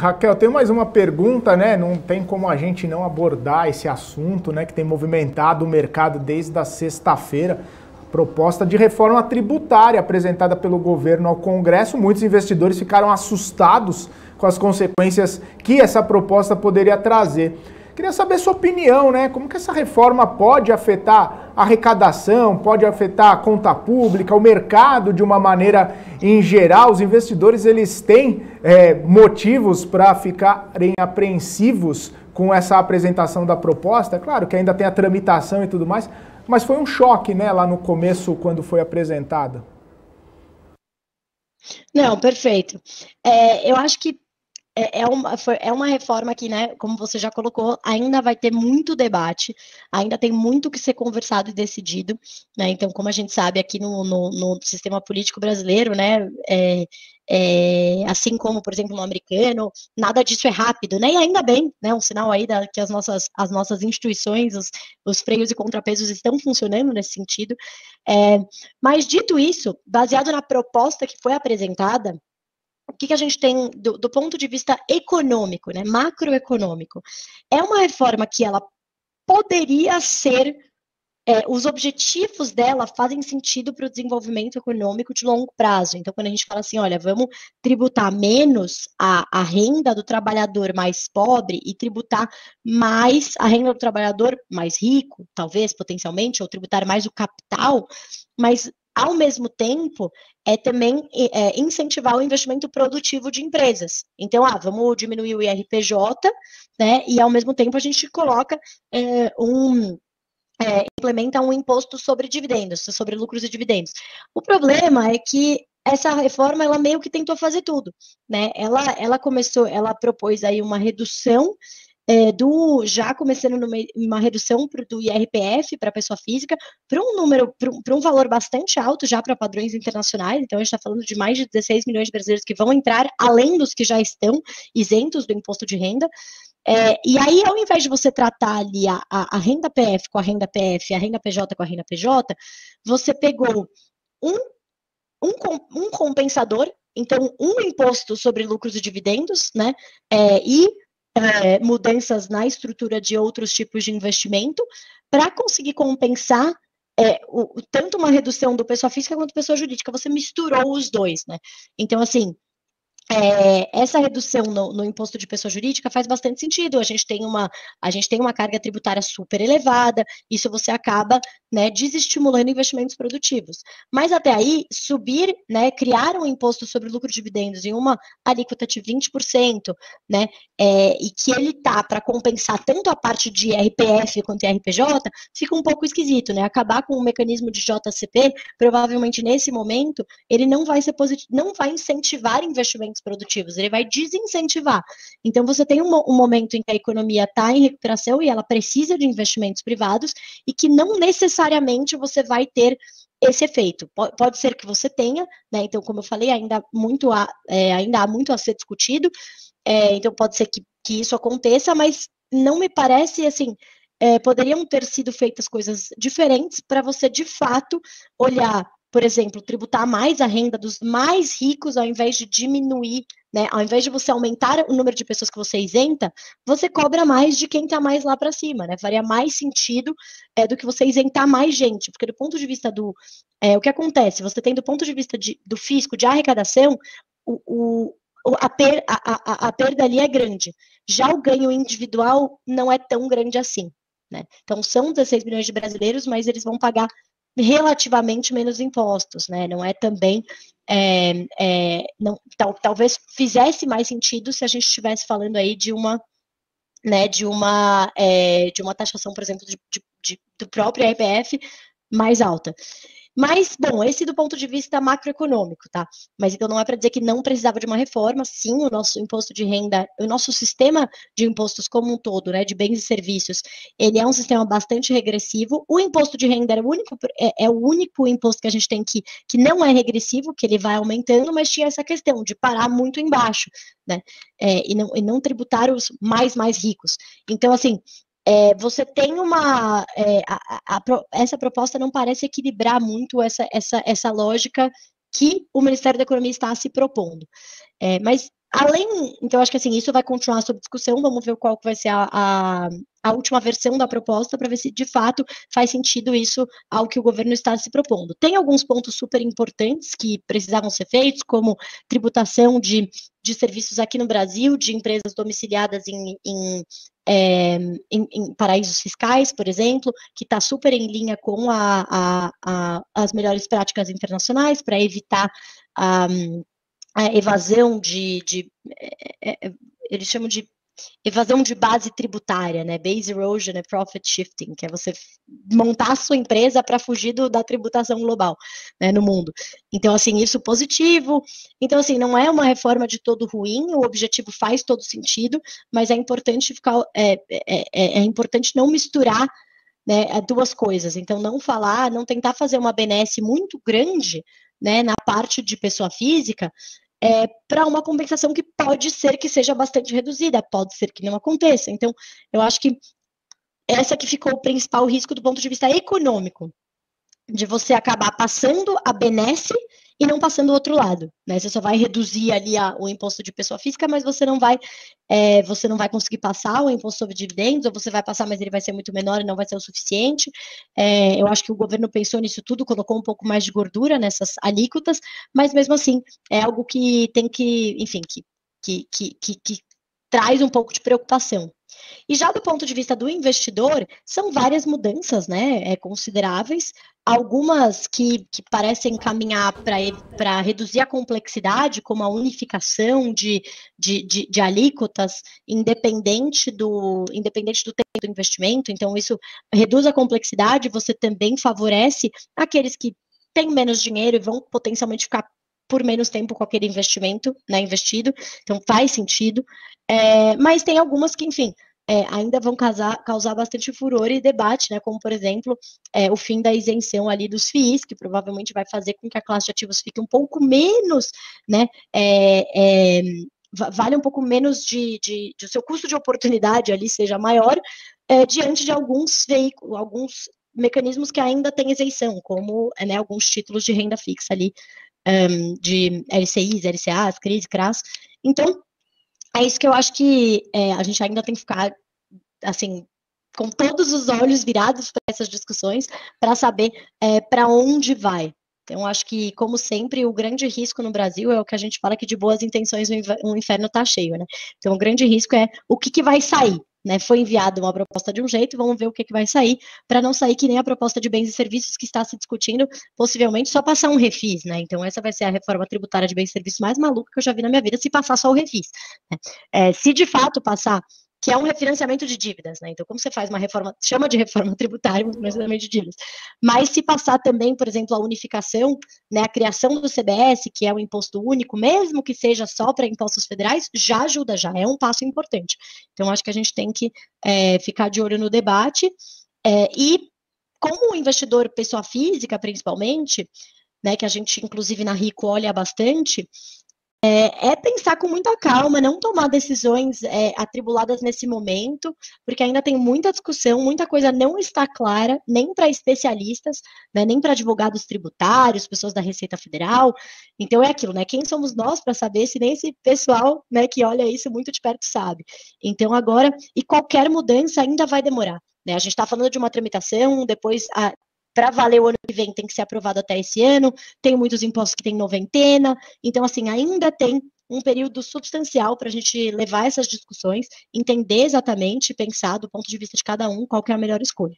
Raquel, tem mais uma pergunta, né? Não tem como a gente não abordar esse assunto, né, que tem movimentado o mercado desde a sexta-feira. Proposta de reforma tributária apresentada pelo governo ao Congresso. Muitos investidores ficaram assustados com as consequências que essa proposta poderia trazer. Queria saber sua opinião, né? Como que essa reforma pode afetar a arrecadação, pode afetar a conta pública, o mercado de uma maneira em geral? Os investidores, eles têm motivos para ficarem apreensivos com essa apresentação da proposta. Claro que ainda tem a tramitação e tudo mais, mas foi um choque, né, lá no começo, quando foi apresentada. Não, perfeito. Eu acho que é uma reforma que, né, como você já colocou, ainda vai ter muito debate, ainda tem muito que ser conversado e decidido, né? Então, como a gente sabe aqui no sistema político brasileiro, né, assim como, por exemplo, no americano, nada disso é rápido, né? E ainda bem, né, um sinal aí que as nossas instituições, os freios e contrapesos estão funcionando nesse sentido. Mas dito isso, baseado na proposta que foi apresentada, o que a gente tem do ponto de vista econômico, né, macroeconômico? É uma reforma que ela poderia ser, os objetivos dela fazem sentido para o desenvolvimento econômico de longo prazo. Então, quando a gente fala assim, olha, vamos tributar menos a renda do trabalhador mais pobre e tributar mais a renda do trabalhador mais rico, talvez, potencialmente, ou tributar mais o capital, mas ao mesmo tempo, também incentivar o investimento produtivo de empresas. Então, vamos diminuir o IRPJ, né, e ao mesmo tempo a gente coloca implementa um imposto sobre dividendos, sobre lucros e dividendos. O problema é que essa reforma, ela meio que tentou fazer tudo, né? Ela propôs aí uma redução já começando uma redução do IRPF para a pessoa física, para um valor bastante alto já para padrões internacionais. Então, a gente está falando de mais de 16 milhões de brasileiros que vão entrar, além dos que já estão isentos do imposto de renda. E aí, ao invés de você tratar ali a renda PF com a renda PF, a renda PJ com a renda PJ, você pegou um, um compensador, então um imposto sobre lucros e dividendos, né? E mudanças na estrutura de outros tipos de investimento para conseguir compensar tanto uma redução do pessoa física quanto pessoa jurídica. Você misturou os dois, né? Então, assim, essa redução no imposto de pessoa jurídica faz bastante sentido. A gente tem uma carga tributária super elevada, isso você acaba, né, desestimulando investimentos produtivos. Mas até aí, subir, né, criar um imposto sobre lucro de dividendos em uma alíquota de 20%, né, e que ele tá para compensar tanto a parte de RPF quanto RPJ, fica um pouco esquisito, né? Acabar com o mecanismo de JCP, provavelmente nesse momento, ele não vai ser positivo, não vai incentivar investimentos produtivos, ele vai desincentivar. Então, você tem um momento em que a economia está em recuperação e ela precisa de investimentos privados e que não necessariamente você vai ter esse efeito. Pode ser que você tenha, né? Então, como eu falei, ainda há muito a ser discutido, então pode ser que isso aconteça, mas não me parece, assim, poderiam ter sido feitas coisas diferentes para você, de fato, olhar, por exemplo, tributar mais a renda dos mais ricos ao invés de diminuir, né? Ao invés de você aumentar o número de pessoas que você isenta, você cobra mais de quem está mais lá para cima, né? Faria mais sentido do que você isentar mais gente, porque do ponto de vista o que acontece? Você tem do ponto de vista do fisco, de arrecadação, a perda ali é grande. Já o ganho individual não é tão grande assim, né? Então, são 16 milhões de brasileiros, mas eles vão pagar relativamente menos impostos, né? Não é também, talvez fizesse mais sentido se a gente estivesse falando aí de uma, né, de uma taxação, por exemplo, do próprio IRPF mais alta. Mas, bom, esse do ponto de vista macroeconômico, tá? Mas então não é para dizer que não precisava de uma reforma, sim, o nosso imposto de renda, o nosso sistema de impostos como um todo, né, de bens e serviços, ele é um sistema bastante regressivo. O imposto de renda é o único imposto que a gente tem que não é regressivo, que ele vai aumentando, mas tinha essa questão de parar muito embaixo, né? E não tributar os mais ricos. Então, assim, você tem essa proposta não parece equilibrar muito essa lógica que o Ministério da Economia está se propondo. Mas Então, acho que assim, isso vai continuar sob discussão, vamos ver qual que vai ser a última versão da proposta para ver se de fato faz sentido isso ao que o governo está se propondo. Tem alguns pontos super importantes que precisavam ser feitos, como tributação de serviços aqui no Brasil, de empresas domiciliadas em paraísos fiscais, por exemplo, que está super em linha com as melhores práticas internacionais para evitar a evasão eles chamam de evasão de base tributária, né? Base erosion e profit shifting, que é você montar a sua empresa para fugir da tributação global, né, no mundo. Então, assim, isso positivo. Então, assim, não é uma reforma de todo ruim, o objetivo faz todo sentido, mas é importante é importante não misturar, né, duas coisas. Então, não tentar fazer uma benesse muito grande, né, na parte de pessoa física, para uma compensação que pode ser que seja bastante reduzida, pode ser que não aconteça. Então, eu acho que essa que ficou o principal risco do ponto de vista econômico, de você acabar passando a benesse e não passando o outro lado, né? Você só vai reduzir ali o imposto de pessoa física, mas você não vai conseguir passar o imposto sobre dividendos, ou você vai passar, mas ele vai ser muito menor e não vai ser o suficiente. Eu acho que o governo pensou nisso tudo, colocou um pouco mais de gordura nessas alíquotas, mas mesmo assim é algo que tem que, enfim, que traz um pouco de preocupação. E já do ponto de vista do investidor, são várias mudanças, né, consideráveis, algumas que parecem caminhar para reduzir a complexidade, como a unificação de alíquotas, independente do tempo do investimento. Então, isso reduz a complexidade, você também favorece aqueles que têm menos dinheiro e vão potencialmente ficar por menos tempo com aquele investimento, né, investido. Então, faz sentido. Mas tem algumas que, enfim, ainda vão causar bastante furor e debate, né? Como, por exemplo, o fim da isenção ali dos FIIs, que provavelmente vai fazer com que a classe de ativos fique um pouco menos, né? Vale um pouco menos o seu custo de oportunidade ali seja maior, diante de alguns veículos, alguns mecanismos que ainda têm isenção, como, né, alguns títulos de renda fixa ali, de LCIs, LCAs, CRIs, CRAs. Então, é isso que eu acho que a gente ainda tem que ficar, assim, com todos os olhos virados para essas discussões, para saber para onde vai. Então, acho que, como sempre, o grande risco no Brasil é o que a gente fala que de boas intenções o inferno está cheio, né? Então, o grande risco é o que vai sair, né? Foi enviada uma proposta de um jeito, vamos ver o que vai sair, para não sair que nem a proposta de bens e serviços que está se discutindo, possivelmente só passar um refis, né? Então, essa vai ser a reforma tributária de bens e serviços mais maluca que eu já vi na minha vida, se passar só o refis, né? Se de fato passar, que é um refinanciamento de dívidas, né? Então, como você faz uma reforma, chama de reforma tributária, um refinanciamento de dívidas. Mas se passar também, por exemplo, a unificação, né, a criação do CBS, que é o imposto único, mesmo que seja só para impostos federais, já ajuda, já é um passo importante. Então, acho que a gente tem que ficar de olho no debate. E como o investidor pessoa física, principalmente, né, que a gente, inclusive, na Rico olha bastante, pensar com muita calma, não tomar decisões atribuladas nesse momento, porque ainda tem muita discussão, muita coisa não está clara, nem para especialistas, né, nem para advogados tributários, pessoas da Receita Federal. Então é aquilo, né? Quem somos nós para saber se nem esse pessoal, né, que olha isso muito de perto sabe? Então agora, e qualquer mudança ainda vai demorar, né? A gente está falando de uma tramitação, depois para valer o ano que vem tem que ser aprovado até esse ano, tem muitos impostos que tem noventena, então, assim, ainda tem um período substancial para a gente levar essas discussões, entender exatamente, pensar do ponto de vista de cada um, qual que é a melhor escolha.